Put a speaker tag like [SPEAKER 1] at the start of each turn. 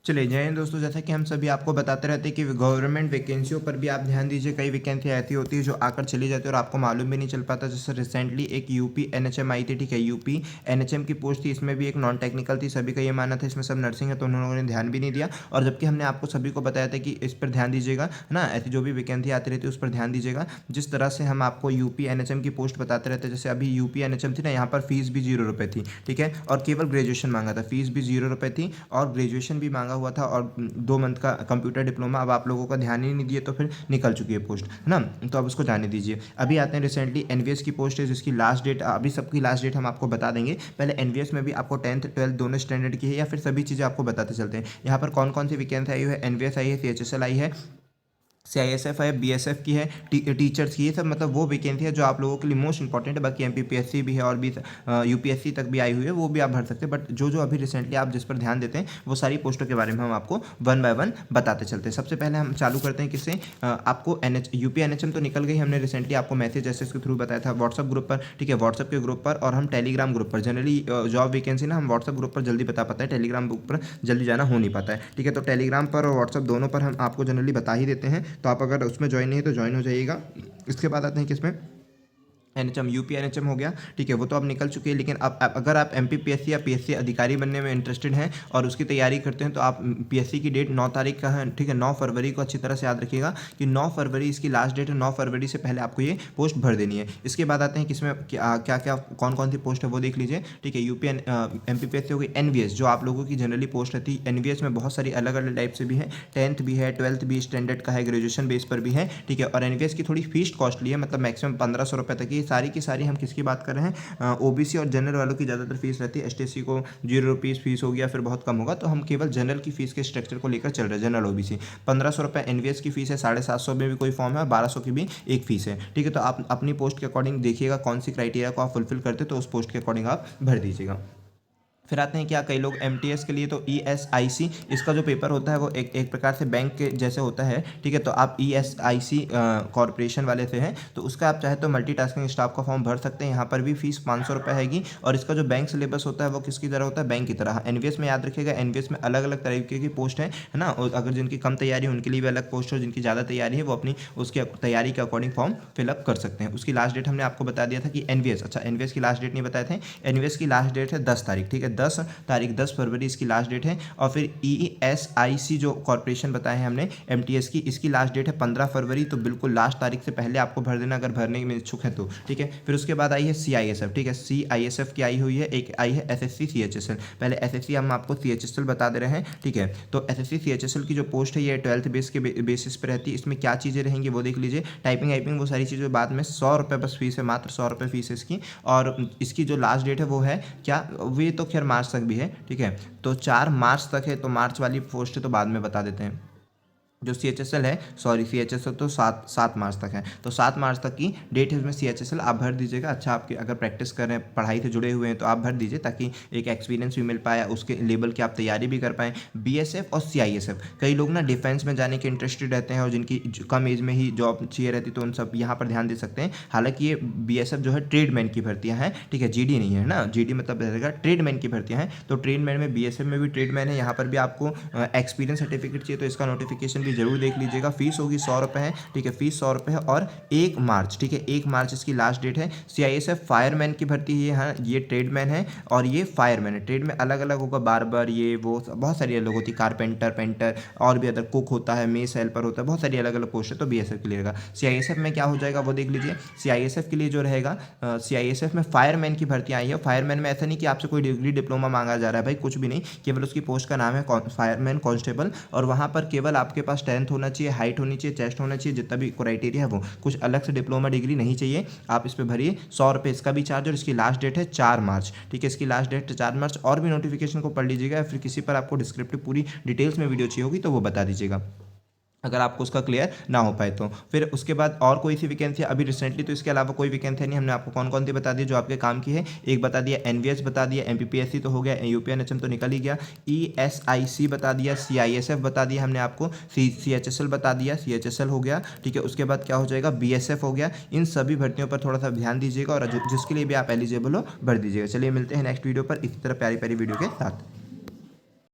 [SPEAKER 1] चलिए जय हिंद दोस्तों, जैसा कि हम सभी आपको बताते रहते हैं कि गवर्नमेंट वैकेंसियों पर भी आप ध्यान दीजिए। कई वैकेंसी ऐसी होती है जो आकर चली जाती है और आपको मालूम भी नहीं चल पाता। जैसे रिसेंटली एक यूपी एनएचएम आई थी, ठीक है, यूपी एनएचएम की पोस्ट थी, इसमें भी एक नॉन टेक्निकल थी। सभी का ये मानना था इसमें सब नर्सिंग है, तो उन्होंने ध्यान भी नहीं दिया। और जबकि हमने आपको सभी को बताया था कि इस पर ध्यान दीजिएगा, है ना। ऐसी जो भी वैकेंसी आती रहती है उस पर ध्यान दीजिएगा। जिस तरह से हम आपको यूपी एनएचएम की पोस्ट बताते रहते हैं, जैसे अभी यूपी एनएचएम थी ना, यहाँ पर फीस भी 0 रुपये थी, ठीक है, और केवल ग्रेजुएशन मांगा था। फीस भी 0 रुपये थी और ग्रेजुएशन भी मांगा हुआ था और 2 मंथ का कंप्यूटर डिप्लोमा। अब आप लोगों का ध्यान ही नहीं दिए तो फिर निकल चुकी है पोस्ट, है ना। तो अब उसको जाने दीजिए। अभी आते हैं रिसेंटली एनवीएस की पोस्ट है जिसकी लास्ट डेट, अभी सबकी लास्ट डेट हम आपको बता देंगे। पहले एनवीएस में भी आपको 10th 12th दोनों स्टैंडर्ड की है या फिर सभी चीज़ें आपको बताते चलते हैं। यहाँ पर कौन कौन सी वैकेंसी आई है, एनवीएस आई है, सीएचएसएल आई है, सीआईएसएफ है, बीएसएफ की है, टीचर्स की, ये सब मतलब वो वैकेंसी है जो आप लोगों के लिए मोस्ट इंपॉर्टेंट है। बाकी एमपीपीएससी भी है और भी यूपीएससी तक भी आई हुई है, वो भी आप भर सकते हैं। बट जो अभी रिसेंटली आप जिस पर ध्यान देते हैं वो सारी पोस्टों के बारे में हम आपको 1 बाय 1 बताते चलते हैं। सबसे पहले हम चालू करते हैं किससे, आपको यूपी एनएचएम तो निकल गई, हमने रिसेंटली आपको मैसेज एसएस के थ्रू बताया था व्हाट्सअप ग्रुप पर, ठीक है, व्हाट्सअप के ग्रुप पर, और हम टेलीग्राम ग्रुप पर। जनरली जॉब वैकेंसी ना हम व्हाट्सअप ग्रुप पर जल्दी बता पाते हैं, टेलीग्राम ग्रुप पर जल्दी जाना हो नहीं पाता है, ठीक है। तो टेलीग्राम पर और व्हाट्सअप दोनों पर हम आपको जनरली बता ही देते हैं। तो आप अगर उसमें ज्वाइन नहीं है तो ज्वाइन हो जाइएगा। इसके बाद आते हैं किसमें, एनएचएम, यूपी एनएचएम हो गया, ठीक है, वो तो अब निकल चुकी है। लेकिन अब अगर आप एमपीपीएससी या पीएससी अधिकारी बनने में इंटरेस्टेड हैं और उसकी तैयारी करते हैं तो आप पीएससी की डेट 9 तारीख का है, ठीक है, 9 फरवरी को अच्छी तरह से याद रखिएगा कि 9 फरवरी इसकी लास्ट डेट है। 9 फरवरी से पहले आपको ये पोस्ट भर देनी है। इसके बाद आते हैं किसमें क्या क्या कौन कौन सी पोस्ट है वो देख लीजिए, ठीक है। यूपी एमपीपीएससी हो गई, एनवीएस जो आप लोगों की जनरली पोस्ट रहती है। एनवीएस में बहुत सारी अलग अलग टाइप से भी है, 10th भी है, 12th भी स्टैंडर्ड का है, ग्रेजुएशन बेस पर भी है, ठीक है। और एनवीएस की थोड़ी फीस कॉस्टली है, मतलब मैक्सिमम 1500 रुपये तक की सारी की सारी। हम किसकी बात कर रहे हैं, ओबीसी और जनरल वालों की ज़्यादातर फीस रहती है। एसटीसी को 0 रुपीज़ फीस होगी या फिर बहुत कम होगा। तो हम केवल जनरल की फीस के स्ट्रक्चर को लेकर चल रहे हैं। जनरल ओबीसी 1500 रुपये एनवीएस की फीस है, 750 में भी कोई फॉर्म है और 1200 की भी एक फीस है, ठीक है। तो आप अपनी पोस्ट के अकॉर्डिंग देखिएगा कौन सी क्राइटेरिया को आप फुलफिल करते तो उस पोस्ट के अकॉर्डिंग आप भर दीजिएगा। फिर आते हैं क्या, कई लोग एमटीएस के लिए तो ईएसआईसी इसका जो पेपर होता है वो एक प्रकार से बैंक के जैसे होता है, ठीक है। तो आप ईएसआईसी कॉरपोरेशन वाले से हैं तो उसका आप चाहे तो मल्टीटास्किंग स्टाफ का फॉर्म भर सकते हैं। यहाँ पर भी फीस 500 रुपये हैगी। और इसका जो बैंक सिलेबस होता है वो किसकी तरह होता है, बैंक की तरह। एनवीएस में याद रखिएगा, एनवीएस में अलग अलग तरीके की पोस्ट है ना। और अगर जिनकी कम तैयारी है उनके लिए भी अलग पोस्ट है, जिनकी ज़्यादा तैयारी है वो अपनी उसकी तैयारी के अकॉर्डिंग फॉर्म फिलअप कर सकते हैं। उसकी लास्ट डेट हमने आपको बता दिया था कि एनवीएस, अच्छा एनवीएस की लास्ट डेट नहीं बताए थे। एनवीएस की लास्ट डेट है 10 तारीख, ठीक है, 10 फरवरी इसकी लास्ट डेट है। और फिर ईएसआईसी जो कॉर्पोरेशन बताए हैं हमने एमटीएस की, इसकी लास्ट डेट है 15 फरवरी। तो बिल्कुल लास्ट तारीख से पहले आपको भर देना अगर भरने में इच्छुक है तो, ठीक है। फिर उसके बाद आई है सीआईएसएफ, ठीक है, सीआईएसएफ की आई हुई है। एक आई है एसएससी सीएचएसएल। पहले एसएससी हम आपको सीएचएसएल बता दे रहे हैं, ठीक है। तो एसएससी सीएचएसएल की जो पोस्ट है ये 12th बेस के बेसिस पर रहती है। इसमें क्या चीज़ें रहेंगी वो देख लीजिए, टाइपिंग वाइपिंग वो सारी चीज़ें बाद में। 100 रुपये बस फीस है, मात्र 100 रुपये फीस है इसकी। और इसकी जो लास्ट डेट है वो है क्या, वे तो खैर मार्च तक भी है, ठीक है। तो 4 मार्च तक है, तो मार्च वाली पोस्ट है तो बाद में बता देते हैं। जो सीएचएसएल है, सॉरी सीएचएसएल तो 7 मार्च तक है, तो 7 मार्च तक की डेट है इसमें सीएचएसएल आप भर दीजिएगा। अच्छा, आपके अगर प्रैक्टिस कर रहे हैं, पढ़ाई से जुड़े हुए हैं तो आप भर दीजिए ताकि एक एक्सपीरियंस भी मिल पाए, उसके लेवल की आप तैयारी भी कर पाएँ। बीएसएफ और सीआईएसएफ, कई लोग ना डिफेंस में जाने के इंटरेस्टेड रहते हैं और जिनकी कम एज में ही जॉब चाहिए रहती तो उन सब यहाँ पर ध्यान दे सकते हैं। हालांकि ये बीएसएफ जो है ट्रेडमैन की भर्तियाँ हैं, ठीक है, जीडी नहीं है ना, जीडी मतलब रहेगा ट्रेडमैन की भर्तियाँ हैं। तो ट्रेडमैन में बीएसएफ में भी ट्रेडमैन है, यहाँ पर भी आपको एक्सपीरियंस सर्टिफिकेट चाहिए तो इसका नोटिफिकेशन भी जरूर देख लीजिएगा। फीस होगी 100 रुपये है, ठीक है, फीस 100 रुपये है। और 1 मार्च, ठीक है, 1 मार्च इसकी लास्ट डेट है। सीआईएसएफ फायरमैन की भर्ती है, हाँ ये ट्रेडमैन है और ये फायरमैन है। ट्रेड में अलग अलग होगा, बार्बर, ये वो बहुत सारी अलग होती है, कारपेंटर, पेंटर और भी अदर, कुक होता है, मेस हेल्पर होता है, बहुत सारी अलग अलग पोस्ट है। तो बीएसएफ के लिए रहेगा। सीआईएसएफ में क्या हो जाएगा वो देख लीजिए। सीआईएसएफ के लिए जो रहेगा, सीआईएसएफ में फायरमैन की भर्ती आई है। फायरमैन में ऐसा नहीं कि आपसे कोई डिग्री डिप्लोमा मांगा जा रहा है, भाई कुछ भी नहीं, केवल उसकी पोस्ट का नाम है फायरमैन कांस्टेबल। और वहाँ पर केवल आपके पास 10th होना चाहिए, हाइट होनी चाहिए, चेस्ट होना चाहिए, जितना भी क्राइटेरिया है वो, कुछ अलग से डिप्लोमा डिग्री नहीं चाहिए। आप इस पे भरिए 100 रुपये इसका भी चार्ज। और इसकी लास्ट डेट है 4 मार्च, ठीक है, इसकी लास्ट डेट है 4 मार्च। और भी नोटिफिकेशन को पढ़ लीजिएगा या फिर किसी पर आपको डिस्क्रिप्टिव पूरी डिटेल्स में वीडियो चाहिए होगी तो वो बता दीजिएगा अगर आपको उसका क्लियर ना हो पाए तो। फिर उसके बाद और कोई सी वैकेंसी अभी रिसेंटली तो इसके अलावा कोई वैकेंसी नहीं, हमने आपको कौन कौन सी बता दी जो आपके काम की है। एक बता दिया एनवीएस बता दिया, एमपीपीएससी तो हो गया, यूपी एनएचएम तो निकल ही गया, ईएसआईसी बता दिया, सीआईएसएफ बता दिया हमने आपको, सीएचएसएल बता दिया, सीएचएसएल हो गया, ठीक है। उसके बाद क्या हो जाएगा, बीएसएफ हो गया। इन सभी भर्तियों पर थोड़ा सा ध्यान दीजिएगा और जिसके लिए भी आप एलिजिबल हो भर दीजिएगा। चलिए मिलते हैं नेक्स्ट वीडियो पर इसी तरह प्यारी प्यारी वीडियो के साथ।